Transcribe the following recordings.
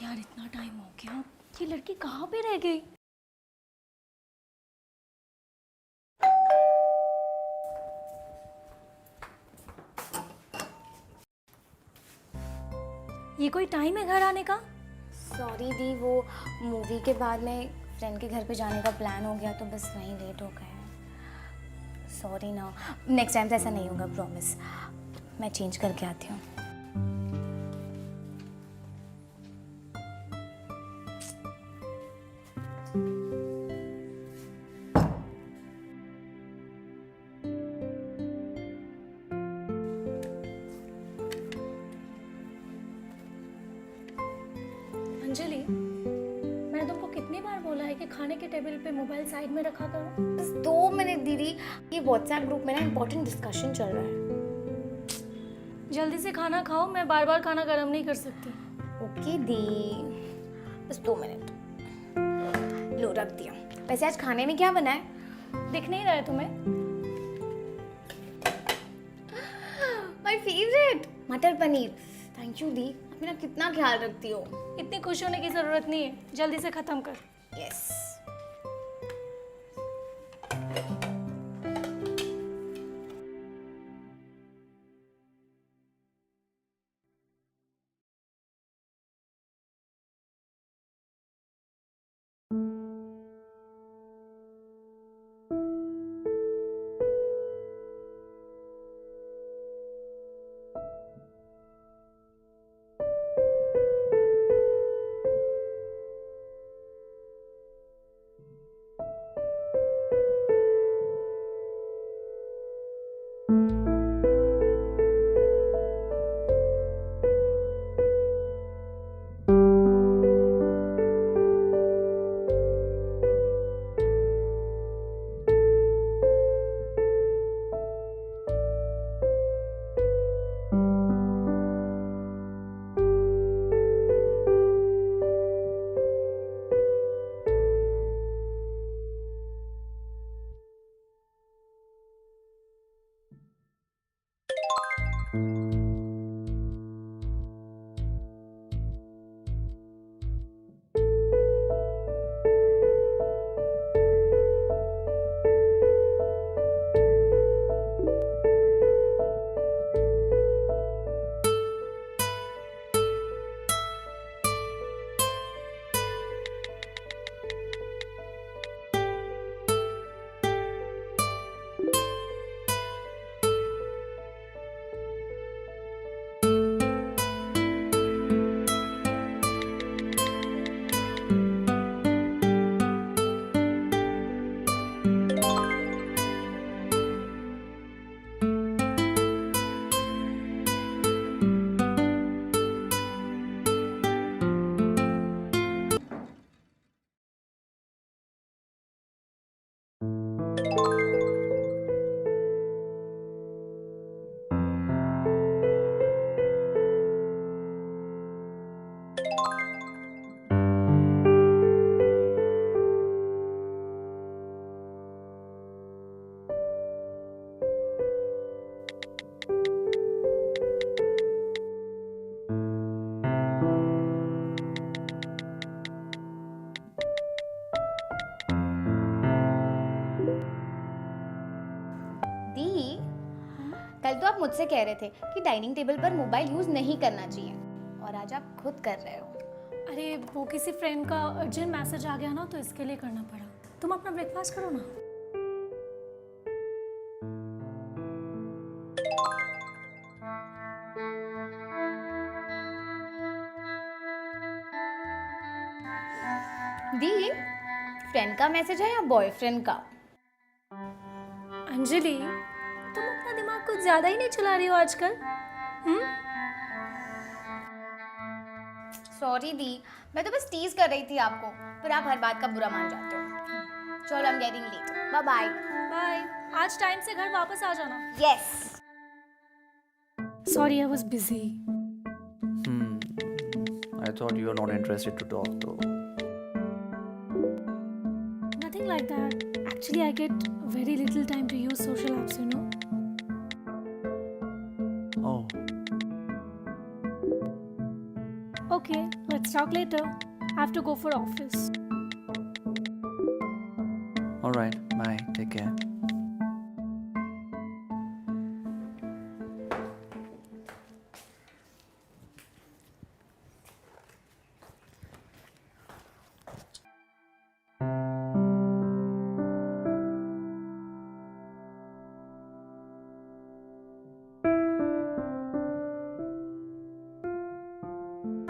यार इतना टाइम हो गया, ये लड़की कहाँ पे रह गई? ये कोई टाइम है घर आने का? सॉरी दी, वो मूवी के बाद में फ्रेंड के घर पे जाने का प्लान हो गया तो बस वहीं लेट हो गए। सॉरी ना, नेक्स्ट टाइम से ऐसा नहीं होगा, प्रॉमिस। मैं चेंज करके आती हूँ। अंजलि, मैंने तुमको कितनी बार बोला है कि खाने के टेबल पे मोबाइल साइड में रखा करो। बस 2 मिनट दीदी, ये व्हाट्सएप ग्रुप में ना इम्पोर्टेंट डिस्कशन चल रहा है। जल्दी से खाना खाओ, मैं बार बार खाना गर्म नहीं कर सकती। ओके दी, बस 2 मिनट। लो रख दिया। वैसे आज खाने में क्या बना है? दिख नहीं रहा है तुम्हें? माय फेवरेट, मटर पनीर। थैंक यू दी, आप मेरा कितना ख्याल रखती हो। इतनी खुश होने की जरूरत नहीं है, जल्दी से खत्म कर। यस। दी, कल तो आप मुझसे कह रहे थे कि डाइनिंग टेबल पर मोबाइल यूज नहीं करना चाहिए, और आज आप खुद कर रहे हो। अरे वो किसी फ्रेंड का अर्जेंट मैसेज आ गया ना, तो इसके लिए करना पड़ा। तुम अपना ब्रेकफास्ट करो ना। दी, फ्रेंड का मैसेज है या बॉयफ्रेंड का? अंजलि, तुम अपना दिमाग कुछ ज्यादा ही नहीं चला रही हो आजकल। सॉरी दी, मैं तो बस टीज कर रही थी आपको, पर आप हर बात का बुरा मान जाते हो। चलो, I am getting late, bye bye. Bye. आज टाइम से घर वापस आ जाना। Yes. Sorry, I was busy. I thought you were not interested to talk though. Nothing like that. Actually, I get very little time to use social apps, you know. Oh, Okay, let's Let's talk later. I have to go for office. Alright, bye. Take care.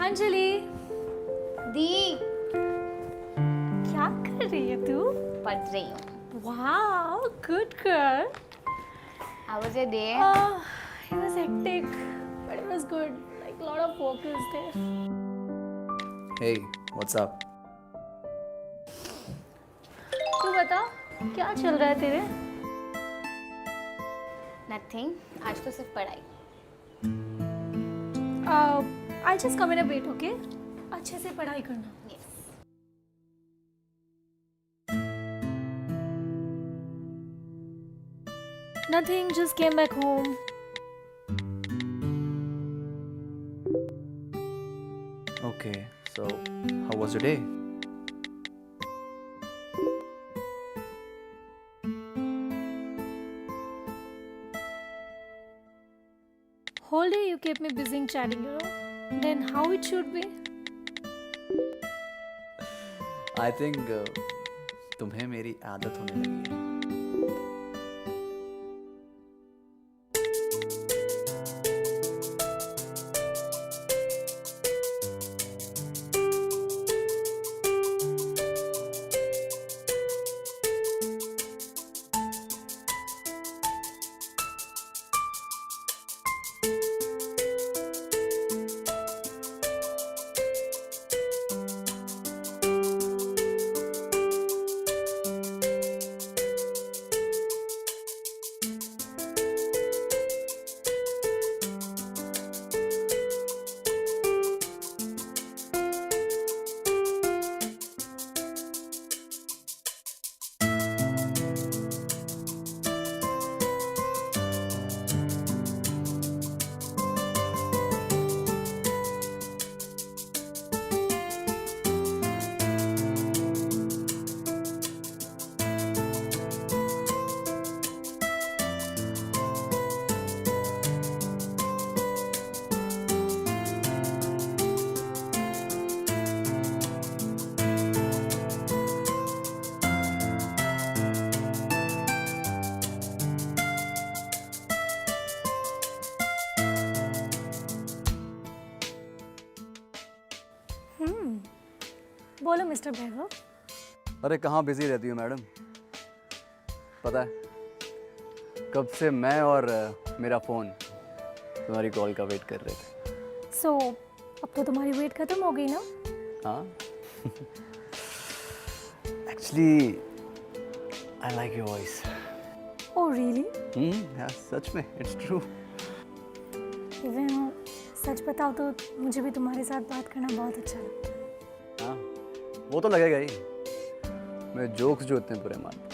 Anjali, दी क्या कर रही है तू? पढ़ रही हूँ। Wow, good girl. How was your day? It was hectic, but it was good. Like a lot of work is there. Hey, what's up? तू बता, क्या चल रहा है तेरे? Nothing. आज तो सिर्फ पढ़ाई। I'll just come in a bit, okay? अच्छे से पढ़ाई करना. Yes. Nothing, just came back home. Okay, so how was your day? Whole day you kept me busy in chatting, you know. Then how it should be? I think तुम्हें मेरी आदत होने लगी है. बोलो मिस्टर वैभव. अरे कहाँ बिजी रहती हूँ मैडम? पता है कब से मैं और मेरा फ़ोन तुम्हारी कॉल का वेट कर रहे थे. सो अब तो तुम्हारी वेट खत्म हो गई ना? हाँ actually I like your voice. Oh really? यार सच में इट्स ट्रू. इवन सच बताओ तो मुझे भी तुम्हारे साथ बात करना बहुत अच्छा लगता है. हाँ वो तो लगेगा ही. मैं जोक्स जो इतने बुरे मानता हूँ.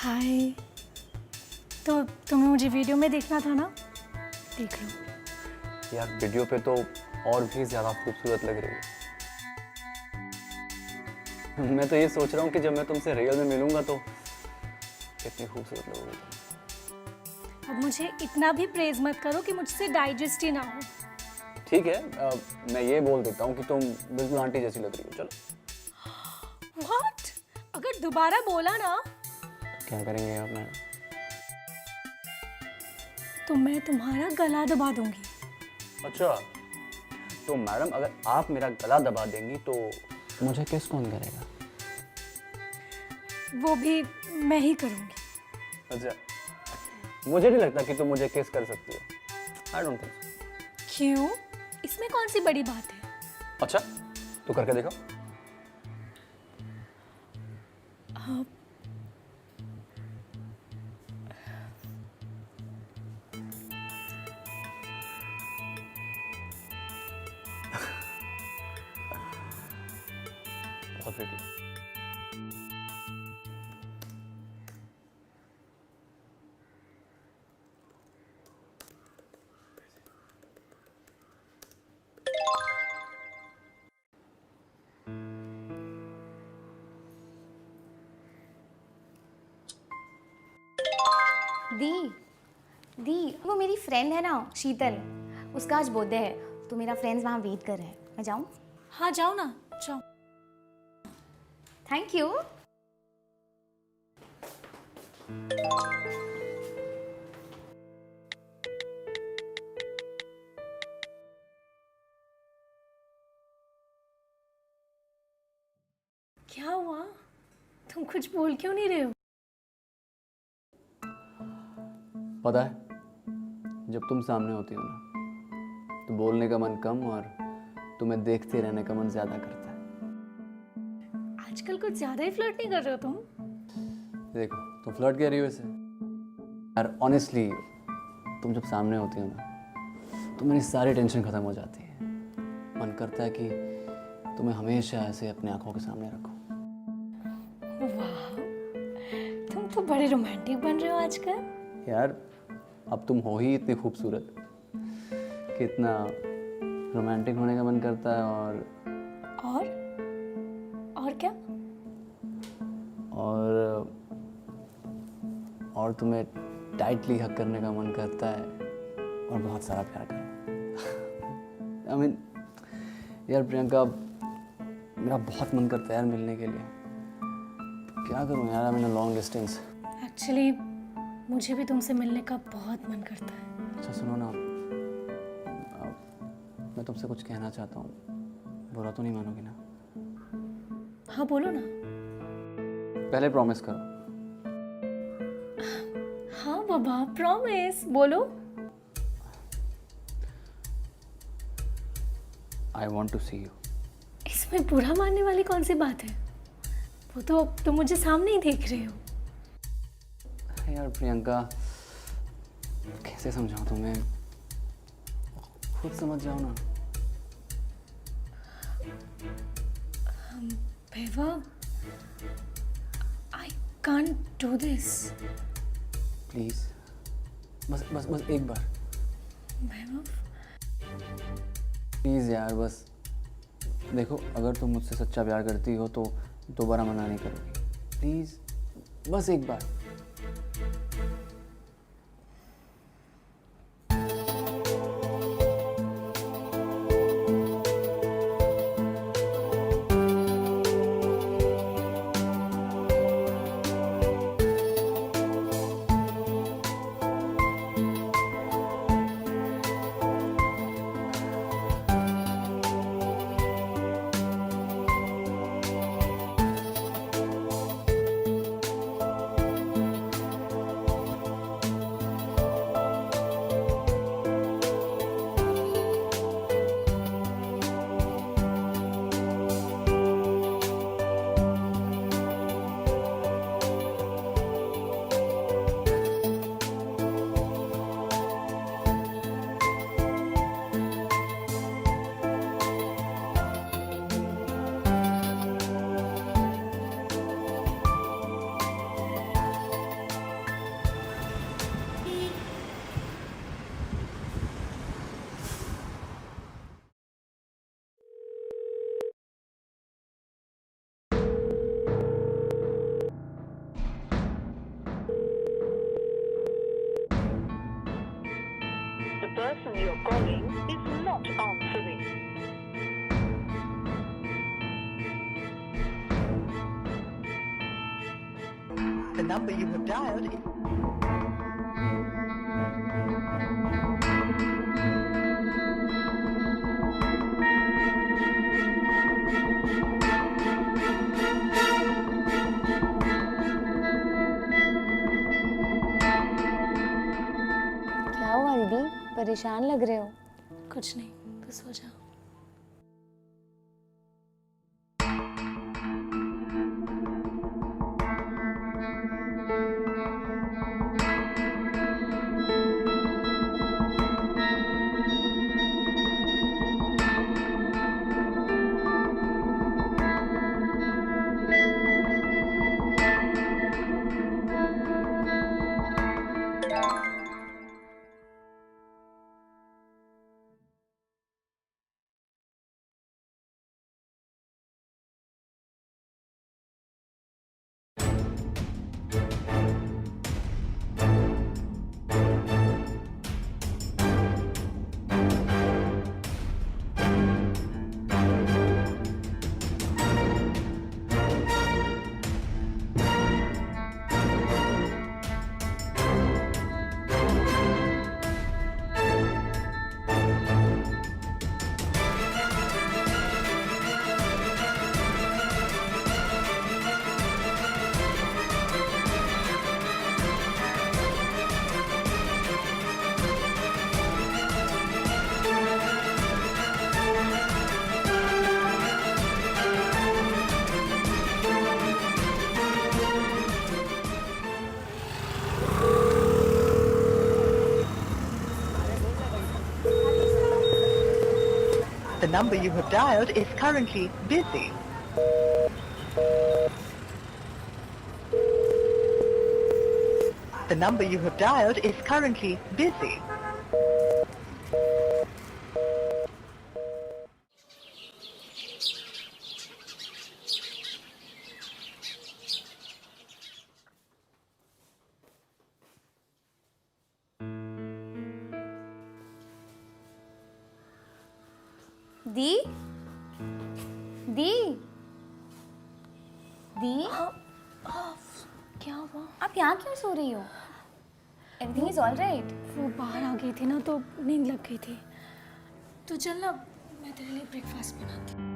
हाय। तो तुम्हें मुझे वीडियो में देखना था ना, देख लो। यार वीडियो पे तो और भी ज़्यादा खूबसूरत लग रही है। मैं तो ये सोच रहा हूँ कि जब मैं तुमसे रियल में मिलूंगा तो कितनी खूबसूरत लगोगी तुम। अब मुझे इतना भी प्रेज मत करो कि मुझसे डाइजेस्ट ही ना हो। ठीक है, मैं ये बोल देता हूँ कि तुम बिल्कुल आंटी जैसी लग रही हो। चलो। व्हाट? अगर दोबारा बोला ना क्या करेंगे आप मैडम? तो मैं तुम्हारा गला दबा दूंगी। अच्छा, तो मैडम अगर आप मेरा गला दबा देंगी तो मुझे किस कौन करेगा? वो भी मैं ही करूंगी। अच्छा, मुझे नहीं लगता कि तुम मुझे किस कर सकती हो। I don't think so. क्यों? इसमें कौन सी बड़ी बात है? अच्छा, तो करके देखो। हाँ। बहुत pretty। दी दी, वो मेरी फ्रेंड है ना शीतल, उसका आज बर्थडे है तो मेरा फ्रेंड्स वहाँ वेट कर रहे हैं। मैं जाऊँ? हाँ जाओ ना, जाओ। Thank you. क्या हुआ? तुम कुछ बोल क्यों नहीं रहे हो? पता है, जब तुम सामने होती हो ना तो बोलने का मन कम और तुम्हें देखते रहने का मन ज्यादा करता है। आजकल कुछ ज्यादा ही फ्लर्ट नहीं कर रहे हो तुम? देखो, तुम फ्लर्ट कह रही हो इसे। यार ऑनेस्टली, तुम जब सामने होती हो ना तो मेरी सारी टेंशन खत्म हो जाती है। मन करता है कि तुम्हें हमेशा ऐसे अपने आंखों के सामने रखो। वाह, तुम तो बड़े रोमांटिक बन रहे हो आजकल। यार अब तुम हो ही इतनी खूबसूरत कि इतना रोमांटिक होने का मन करता है। और क्या? और तुम्हें टाइटली हग करने का मन करता है और बहुत सारा प्यार करो। आई मीन यार प्रियंका, मेरा बहुत मन करता है यार मिलने के लिए। क्या करूं यार, I mean long distance. Actually मुझे भी तुमसे मिलने का बहुत मन करता है। अच्छा सुनो ना, मैं तुमसे कुछ कहना चाहता हूँ, बुरा तो नहीं मानोगी ना? हाँ बोलो ना। पहले प्रॉमिस करो। हाँ बाबा, प्रॉमिस बोलो। I want to see you. इसमें बुरा मानने वाली कौन सी बात है? वो तो तुम मुझे सामने ही देख रहे हो। यार प्रियंका, कैसे समझाऊं तुम्हें, खुद समझ जाओ ना। Vaibhav, I can't do this. Please, बस एक बार। वैभव, प्लीज यार, बस देखो, अगर तुम मुझसे सच्चा प्यार करती हो तो दोबारा मना नहीं करोगी। प्लीज, बस एक बार। person you're calling is not answering. The number you have dialed is... क्या हुआ दीदी, परेशान लग रहे हो? कुछ नहीं, बस हो जा। The number you have dialed is currently busy. The number you have dialed is currently busy. दी दी दी, क्या हुआ? आप यहाँ क्यों सो रही हो? Everything is all right? वो बाहर आ गई थी ना, तो नींद लग गई थी। तो चल ना, मैं तेरे लिए ब्रेकफास्ट बनाती हूँ।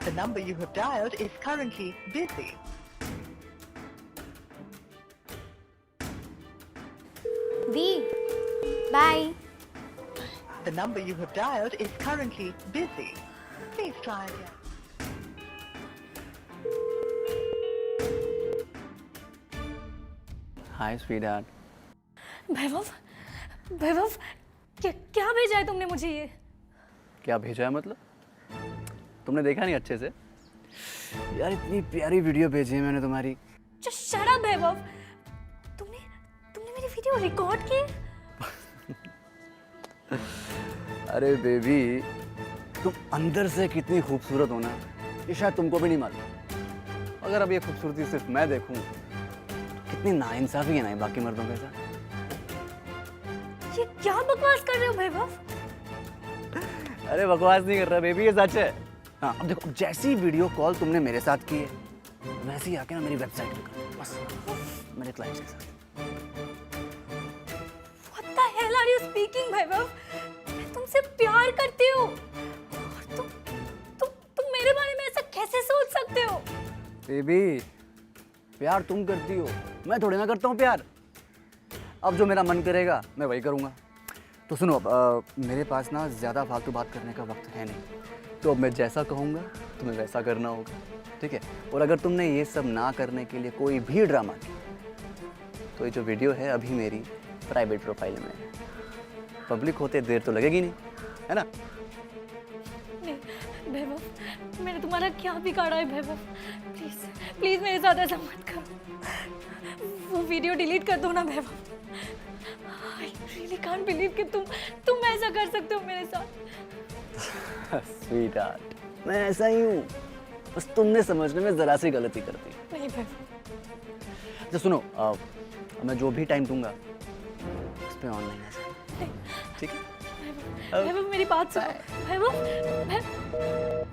The number you have dialed is currently busy. दी, bye. The number you have dialed is currently busy. Please try again. Hi sweetheart. Vaibhav, Vaibhav, क्या भेजा है तुमने मुझे ये? क्या भेजा है मतलब? तुमने देखा नहीं अच्छे से? यार इतनी प्यारी वीडियो भेजी है मैंने तुम्हारी। शट अप वैभव, तुमने मेरी वीडियो रिकॉर्ड की? अरे बेबी, तुम अंदर से कितनी खूबसूरत हो ना, ये शायद तुमको भी नहीं मालूम। अगर अब ये खूबसूरती सिर्फ मैं देखूं तो कितनी नाइंसाफी है ना बाकी मर्दों के साथ। ये क्या बकवास कर रहे हो वैभव? अरे बकवास नहीं कर रहा बेबी, ये सच है। हाँ अब देखो, जैसी वीडियो कॉल तुमने मेरे साथ की है वैसे ही आके ना मेरी वेबसाइट पे करो, बस मेरे क्लाइंट्स के साथ। What the hell are you speaking वैभव? मैं तुमसे प्यार करती हूँ और तुम मेरे बेबी प्यार तुम करती हो, मैं थोड़ी ना करता हूँ प्यार। अब जो मेरा मन करेगा मैं वही करूँगा। तो सुनो, अब मेरे पास ना ज़्यादा फालतू बात करने का वक्त है नहीं, तो अब मैं जैसा कहूँगा तुम्हें वैसा करना होगा, ठीक है? और अगर तुमने ये सब ना करने के लिए कोई भी ड्रामा किया तो ये जो वीडियो है अभी मेरी प्राइवेट प्रोफाइल में है। पब्लिक होते देर तो लगेगी नहीं, है ना? नहीं वैभव, मैंने तुम्हारा क्या बिगाड़ा है वैभव? प्लीज प्लीज मेरे साथ ऐसा मत करो। वो वीडियो डिलीट कर दो ना Vaibhav. I really can't believe कि तुम ऐसा कर सकते हो मेरे साथ। स्वीट हार्ट, मैं ऐसा ही हूँ, बस तुमने समझने में ज़रा सी गलती कर दी। नहीं वैभव। तो सुनो, मैं जो भी टाइम दूंगा उस पर ऑनलाइन आ जाओ, ठीक है? वैभव मेरी बात सुनो। वैभव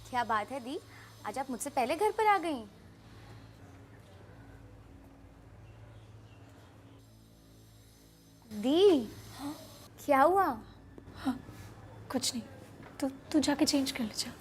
क्या बात है दी, आज आप मुझसे पहले घर पर आ गई? दी, हाँ? क्या हुआ? हाँ कुछ नहीं, तू जाके चेंज कर ले जा।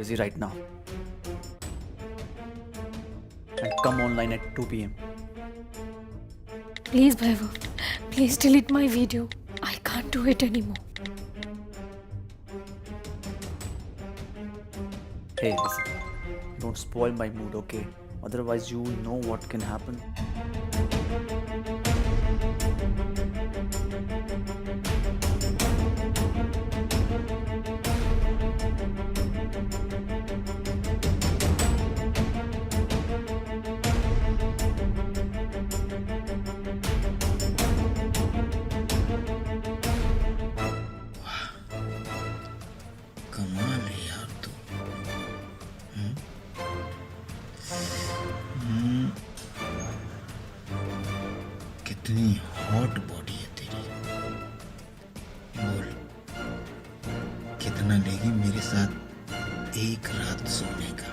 busy right now. And come online at 2 p.m. Please, Vaibhav, please delete my video. I can't do it anymore. Hey, listen. Don't spoil my mood, okay? Otherwise, you know what can happen. कमाल है यार तू। कितनी hot body है तेरी। बोल कितना लेगी मेरे साथ एक रात सोने का।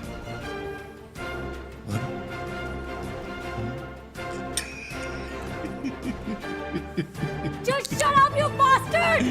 बोल Just shut up, you bastard!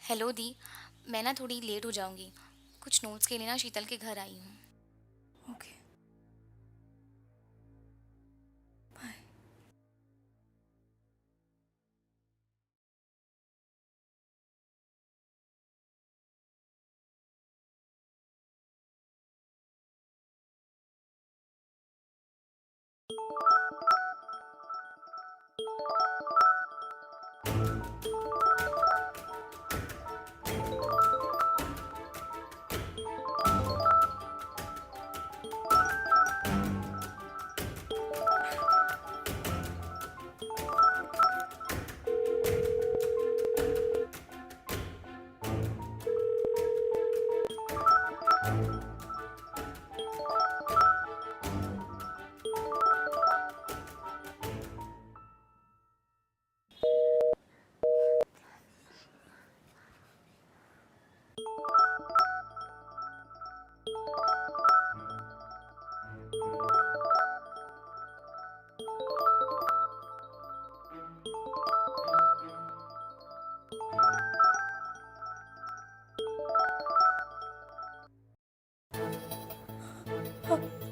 Hello दी, मैं ना थोड़ी लेट हो जाऊंगी। कुछ नोट्स के लिए ना शीतल के घर आई हूँ। Okay. Bye.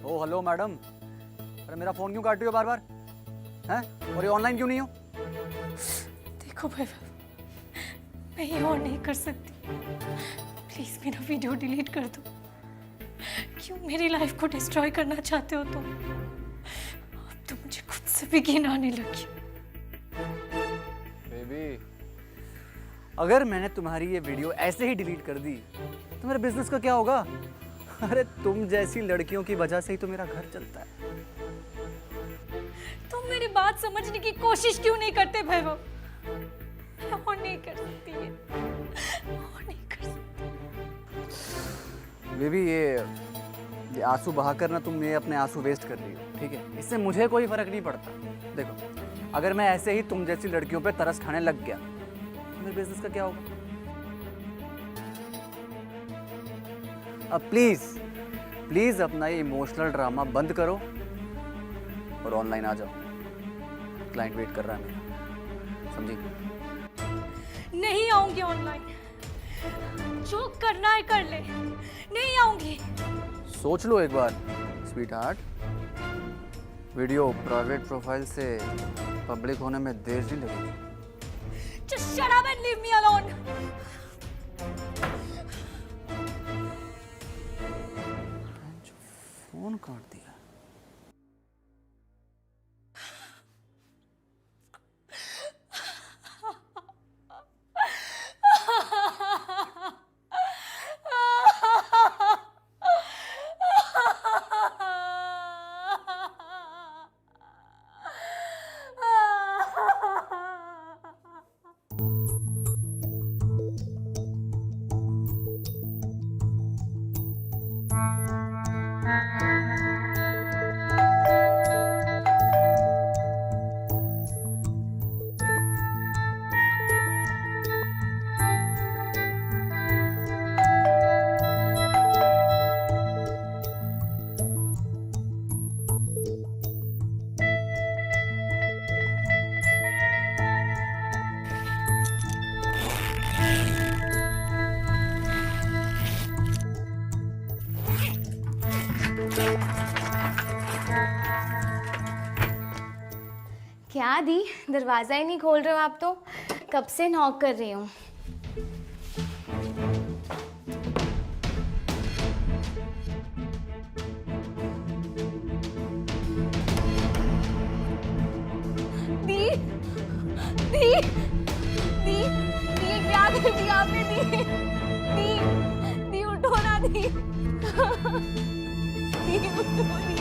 ओ हेलो मैडम, अरे मेरा फ़ोन क्यों काट रही हो बार बार? हैं? और ये ऑनलाइन क्यों नहीं हो? देखो वैभव, मैं ये और नहीं कर सकती। प्लीज मेरा वीडियो डिलीट कर दो। क्यों मेरी लाइफ को डिस्ट्रॉय करना चाहते हो तुम? अब तो मुझे खुद से भी घिन आने लगी। बेबी, अगर मैंने तुम्हारी ये वीडियो ऐसे ही डिलीट कर दी तो मेरे बिजनेस का क्या होगा? अरे तुम जैसी लड़कियों की वजह से ही तो मेरा घर चलता है। तुम मेरी बात समझने की कोशिश क्यों नहीं करते वैभव? मैं और नहीं कर सकती ये, और नहीं कर सकती। बेबी, ये आंसू बहाकर ना तुम ये अपने आंसू वेस्ट कर रही हो, ठीक है? इससे मुझे कोई फर्क नहीं पड़ता। देखो, अगर मैं ऐसे ही तुम जैसी लड़कियों पे तरस खाने लग गया तो मेरे बिजनेस का क्या होगा? अब प्लीज अपना ये इमोशनल ड्रामा बंद करो और ऑनलाइन आ जाओ। क्लाइंट वेट कर रहा है मेरा, समझी? नहीं आऊंगी ऑनलाइन। जो करना है कर ले, नहीं आऊंगी। सोच लो एक बार sweetheart. Video private profile से पब्लिक होने में देर नहीं लगेगी। Just shut up and leave me alone. Phone काट दिया। क्या दी, दरवाज़ा ही नहीं खोल रहे हो आप तो? कब से नॉक कर रही हूँ। दी दी दी दी क्या कर दिया आपने? दी दी दी उठो ना दी। दी उठो दी।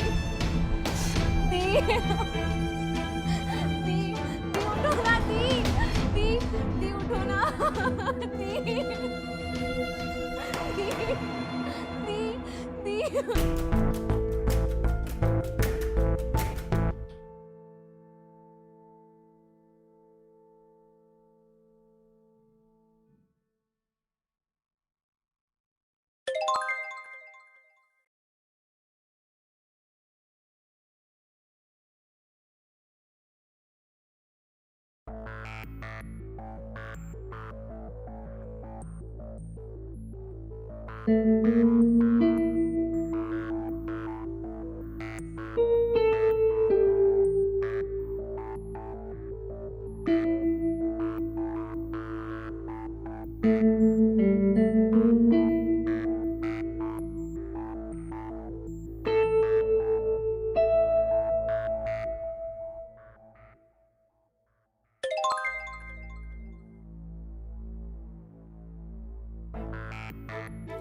दी दी दी उठो ना दी। दी दी उठो ना। दी दी दी दी।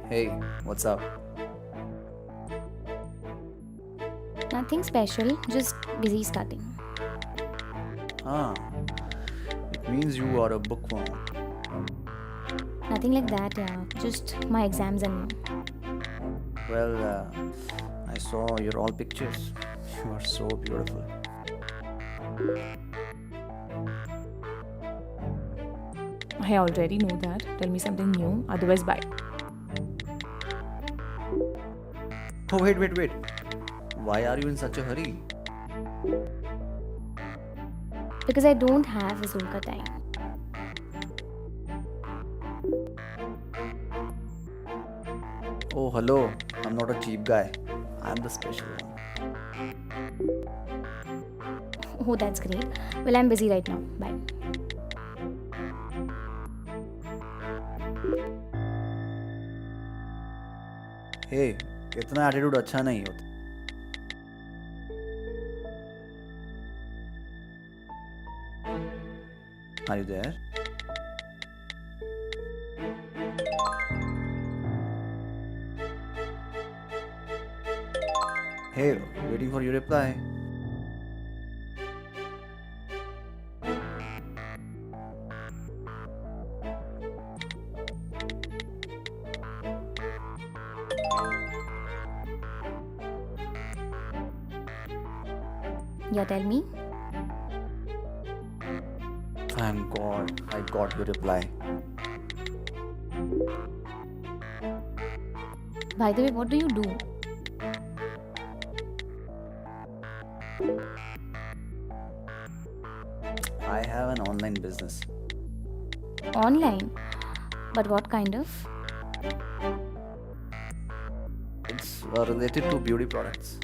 Hey, what's up? Nothing special, just busy studying. Ah, it means you are a bookworm. Nothing like that, yeah. Just my exams and new. Well, I saw your all pictures. You are so beautiful. I already know that. Tell me something new, otherwise bye. Oh, wait. Why are you in such a hurry? Because I don't have Azul ka time. Oh, hello. I'm not a cheap guy. I'm the special one. Oh, that's great. Well, I'm busy right now. Bye. Hey, इतना attitude अच्छा नहीं होता. Are you there? Hey, waiting for your reply. Yeah, tell me. Thank God, I got your reply. By the way, what do you do? I have an online business. Online? But what kind of? It's related to beauty products.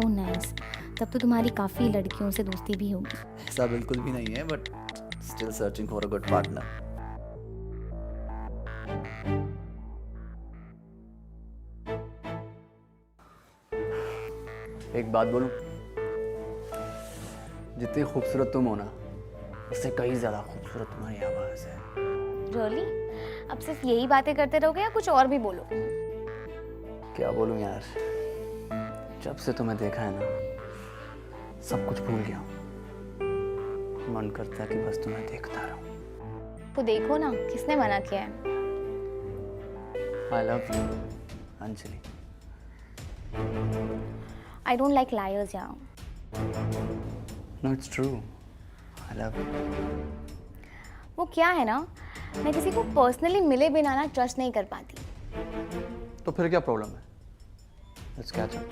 Oh, nice. तब तो तुम्हारी काफ़ी लड़कियों से दोस्ती भी होगी. ऐसा बिल्कुल भी नहीं है, but still searching for a good partner. एक बात बोलूं, जितनी खूबसूरत तुम हो ना, उससे कहीं ज़्यादा खूबसूरत तुम्हारी आवाज़ है. Really? अब सिर्फ यही बातें करते रहोगे या कुछ और भी बोलो? क्या बोलूं यार, जब से तुम्हें देखा है ना, सब कुछ भूल गया हूँ. मन करता है कि बस तुम्हें देखता रहूं. तो देखो ना, किसने मना किया है? I love you, Anjali. I don't like liars, yeah. No, it's true. I love you. वो क्या है ना, मैं किसी को पर्सनली मिले बिना ना ट्रस्ट नहीं कर पाती. तो फिर क्या प्रॉब्लम है? Let's catch up.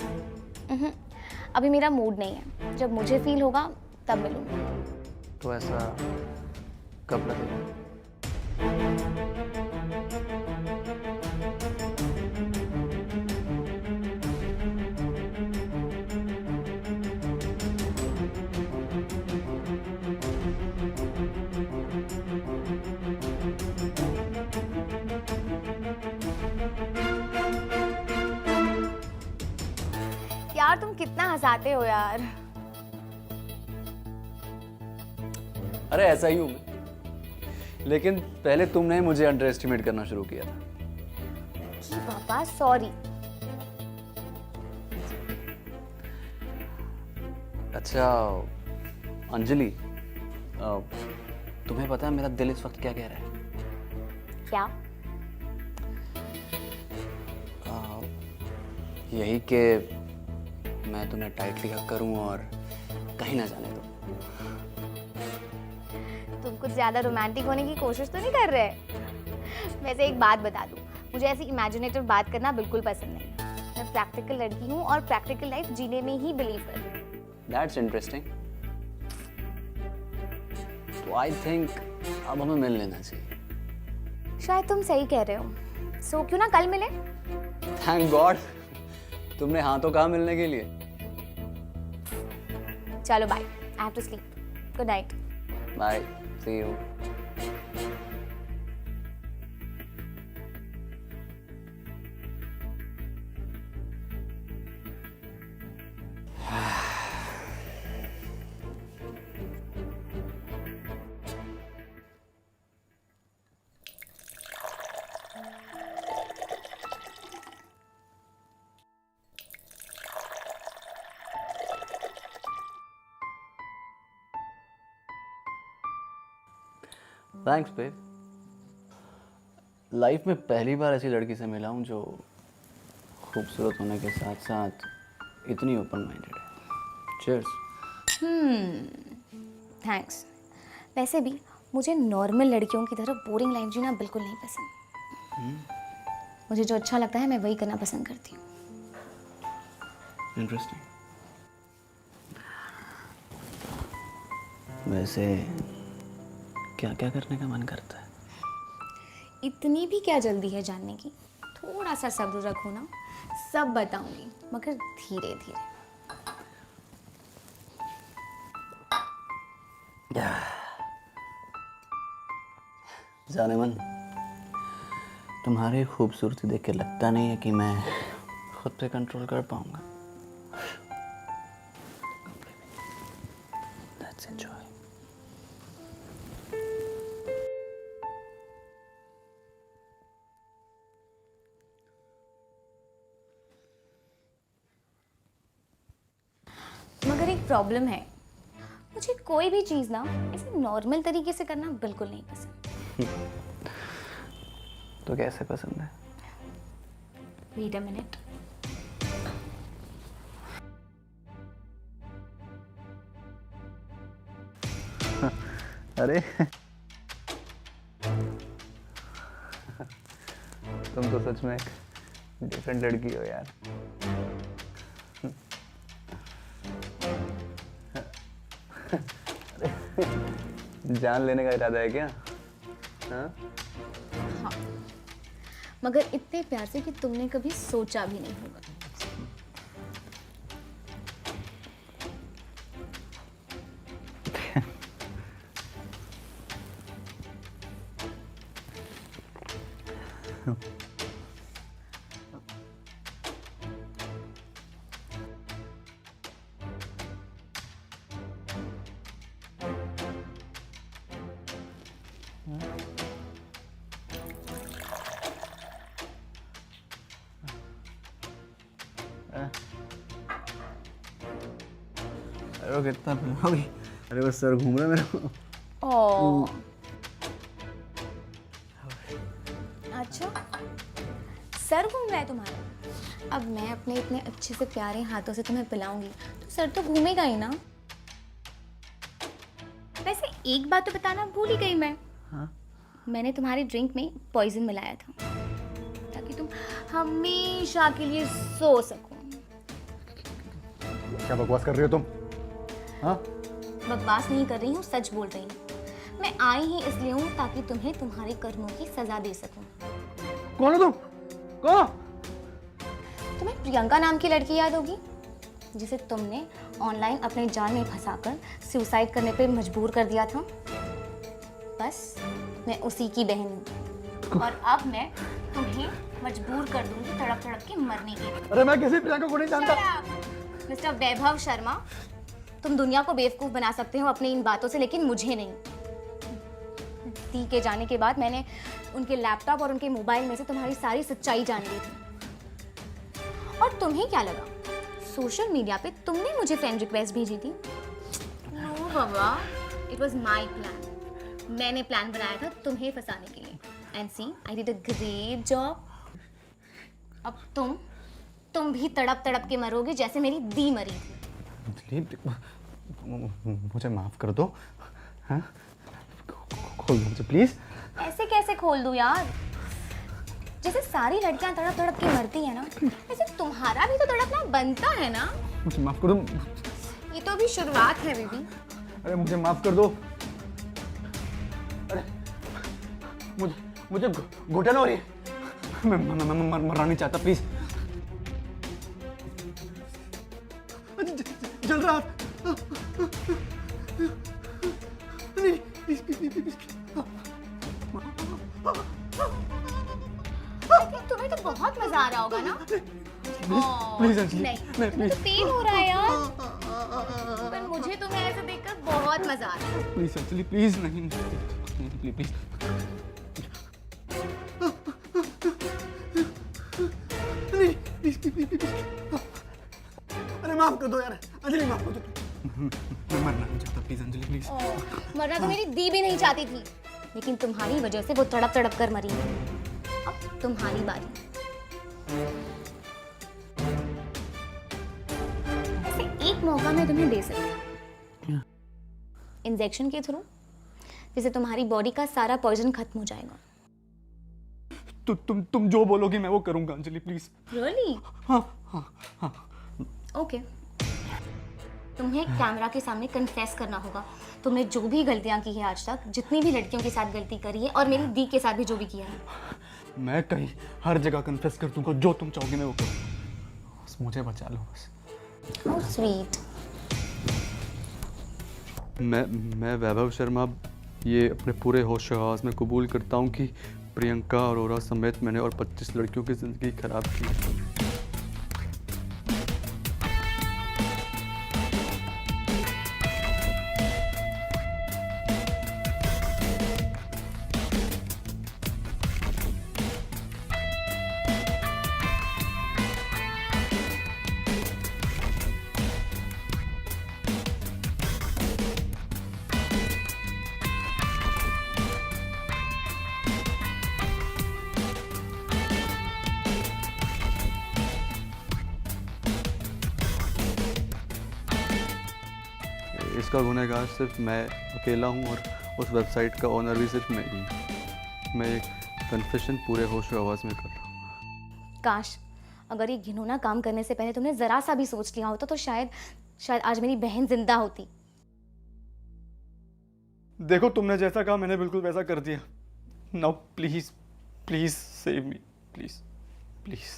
अभी मेरा मूड नहीं है. जब मुझे फील होगा तब मिलूंगी. तो ऐसा कब लगेगा? यार तुम कितना हंसाते हो यार। अरे ऐसा ही हूँ मैं, लेकिन पहले तुमने ही मुझे अंडर एस्टिमेट करना शुरू किया था। जी पापा सॉरी। अच्छा अंजलि, तुम्हें पता है मेरा दिल इस वक्त क्या कह रहा है? क्या? यही कि मैं तुम्हें टाइटली हक करूं और कहीं ना जाने दो। तुम कुछ ज्यादा रोमांटिक होने की कोशिश तो नहीं कर रहे? वैसे एक बात बता दूं, मुझे ऐसी इमेजिनेटिव बात करना बिल्कुल पसंद नहीं। मैं प्रैक्टिकल लड़की हूँ और प्रैक्टिकल लाइफ जीने में ही बिलीव करती हूँ। That's interesting. तो आई थिंक अब हमें मिल लेना चाहिए। शायद तुम सही कह रहे हो। सो क्यों ना कल मिले? थैंक गॉड, तुमने हाँ तो कहा मिलने के लिए। चलो bye, I have to sleep. Good night. Bye, see you. Thanks babe. Life में पहली बार ऐसी लड़की से मिला हूँ जो खूबसूरत होने के साथ साथ इतनी ओपन माइंडेड है। चीयर्स। थैंक्स। वैसे भी मुझे नॉर्मल लड़कियों की तरह बोरिंग लाइफ जीना बिल्कुल नहीं पसंद। मुझे जो अच्छा लगता है मैं वही करना पसंद करती हूँ। इंटरेस्टिंग। वैसे क्या क्या करने का मन करता है? इतनी भी क्या जल्दी है जानने की? थोड़ा सा सब्र रखो ना, सब बताऊंगी, मगर धीरे धीरे। जाने मन, तुम्हारी खूबसूरती देख के लगता नहीं है कि मैं खुद पे कंट्रोल कर पाऊंगा। Let's enjoy. मगर एक प्रॉब्लम है, मुझे कोई भी चीज़ ना ऐसे नॉर्मल तरीके से करना बिल्कुल नहीं पसंद। तो कैसे पसंद है? Wait a minute. अरे तुम तो सच में एक डिफरेंट लड़की हो यार। जान लेने का इरादा है क्या? हाँ? हाँ, मगर इतने प्यार से कि तुमने कभी सोचा भी नहीं होगा। अरे वो कितना पिलाओगी? अरे वो सर घूम रहा है मेरे को। ओह, अच्छा सर घूम रहा है तुम्हारा? अब मैं अपने इतने अच्छे से प्यारे हाथों से तुम्हें पिलाऊंगी तो सर तो घूमेगा ही ना। वैसे एक बात तो बताना भूल ही गई मैं। हाँ? मैंने तुम्हारे ड्रिंक में पॉइजन मिलाया था ताकि तुम हमेशा के लिए सो सको। क्या बकवास कर रही हो तुम? हाँ? बकवास नहीं कर रही हूँ, सच बोल रही हूँ। मैं आई ही इसलिए हूँ ताकि तुम्हें तुम्हारे कर्मों की सजा दे सकूं। कौन हो तुम? कौन? तुम्हें प्रियंका नाम की लड़की याद होगी जिसे तुमने ऑनलाइन अपने जाल में फंसाकर सुसाइड करने पे मजबूर कर दिया था? बस मैं उसी की बहन हूँ और अब मैं तुम्हें मजबूर कर दूंगी तड़प तड़प के मरने के लिए। अरे मैं किसी प्रियंका को नहीं जानता। मिस्टर वैभव शर्मा, तुम दुनिया को बेवकूफ़ बना सकते हो अपनी इन बातों से, लेकिन मुझे नहीं। दी के जाने के बाद मैंने उनके लैपटॉप और उनके मोबाइल में से तुम्हारी सारी सच्चाई जान ली थी। और तुम्हें क्या लगा, सोशल मीडिया पे तुमने मुझे फ्रेंड रिक्वेस्ट भेजी थी? नो बाबा, इट वाज माय प्लान। मैंने प्लान बनाया था तुम्हें फंसाने के लिए। And see, I did a great job. अब तुम भी तड़प तड़प के मरोगे जैसे मेरी दी मरी थी। मुझे माफ कर दो। हाँ, खोल दो मुझे प्लीज। ऐसे कैसे खोल दूं यार? जैसे सारी लड़कियां तड़प तड़प के मरती है ना, वैसे तुम्हारा भी तो तड़पना बनता है ना। मुझे माफ कर दो। ये तो अभी शुरुआत है बेबी। अरे मुझे माफ कर दो। अरे मुझे घुटन हो रही है। मैं मरना नहीं चाहता, प्लीज। जल रहा नहीं, प्लीज। तुम्हें तो बहुत मजा आ रहा होगा ना? प्लीज अंजलि, नहीं, नहीं तुम्हें तो पेन हो रहा है यार। पर मुझे तुम्हें ऐसे देखकर बहुत मजा आ रहा है। Please Anjali, please. नहीं प्लीज। अरे माफ कर दो यार अंजलि, माफ कर दो। मैं मरना नहीं चाहता, प्लीज अंजलि, प्लीज। मरना तो मेरी दी भी नहीं चाहती थी, लेकिन तुम्हारी वजह से वो तड़प तड़प कर मरी। अब तुम्हारी बारी। ऐसे एक मौका मैं तुम्हें दे सकती हूँ, इंजेक्शन के थ्रू, जिससे तुम्हारी बॉडी का सारा पॉइजन खत्म हो जाएगा। तुम जो बोलोगी मैं वो करूंगा अंजलि, प्लीज। रियली? हाँ। ओके। तुम्हें कैमरा के सामने कन्फेस करना होगा तुमने जो भी गलतियां की है आज तक, जितनी भी लड़कियों के साथ गलती करी है, और मेरी दी के साथ भी जो भी किया है। मैं कहीं हर जगह कन्फेस कर दूंगा, जो तुम चाहोगे मैं वो करूंगा। बस मुझे बचा लो बस। How sweet. मैं वैभव शर्मा ये अपने पूरे होश हवास में कबूल करता हूँ कि प्रियंका अरोरा समेत मैंने और 25 लड़कियों की ज़िंदगी खराब की। इसका गुनहगार सिर्फ मैं अकेला हूँ और उस वेबसाइट का ओनर भी सिर्फ मैं ही हूँ। मैं एक कन्फेशन पूरे होश आवाज़ में कर रहा हूँ। काश अगर ये घिनौना काम करने से पहले तुमने जरा सा भी सोच लिया होता तो शायद आज मेरी बहन जिंदा होती। देखो तुमने जैसा कहा मैंने बिल्कुल वैसा कर दिया। Now please please save me, please please.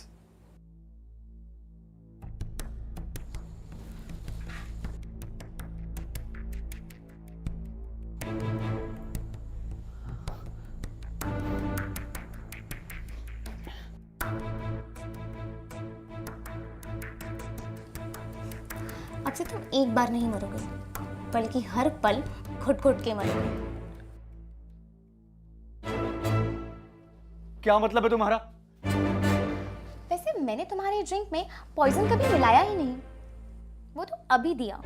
अब से तुम एक बार नहीं मरोगे, बल्कि हर पल घुट घुट के मरोगे। क्या मतलब है तुम्हारा? वैसे मैंने तुम्हारे ड्रिंक में पॉइजन कभी मिलाया ही नहीं, वो तो अभी दिया,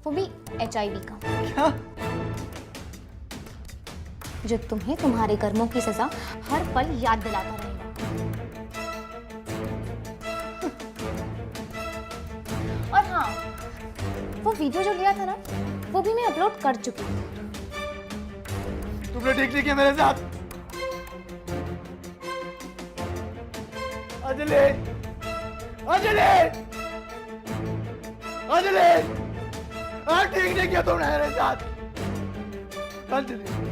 वो भी HIV का। क्या? जो तुम्हें तुम्हारे कर्मों की सजा हर पल याद दिलाता रहेगा। और हाँ, वो वीडियो जो लिया था ना, वो भी मैं अपलोड कर चुकी हूँ। तुमने ठीक नहीं किया मेरे साथ। अंजलि, अंजलि, अंजलि, ठीक नहीं किया तुमने मेरे साथ। अंजलि